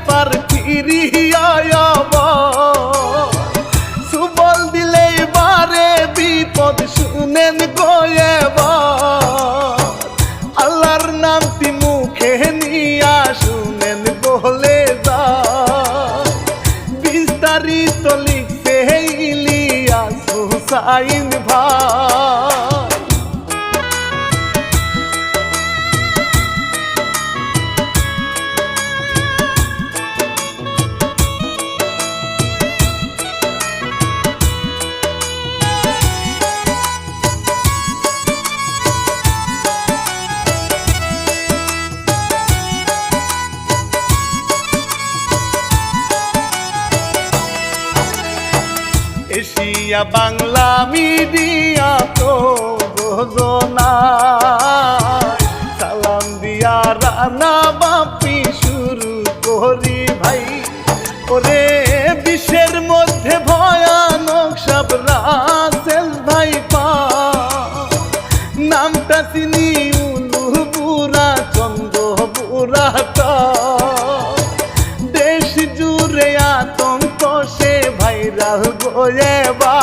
পার ফিরিয়া সুবল দিলে বারে বিপদ শুনেন গোয়েবার আল্লাহর নামটি মুখে নিয়া শুনেন বলে যা বিস্তারিত লিখতে ইলিয়াস হুসাইন ভাই। এশিয়া বাংলা মিডিয়া তো ঘোষণা সালাম দিয়া রানা বাপি শুরু করি ভাই ওরে বিশ্বের মধ্যে ভয়ানক সব রাসেল ভাই পা নামটা চিনি উলুপুরা চন্দ্রপুরা দেশ জুড়ে আতঙ্ক সে ভাইরাল গোয়েবা।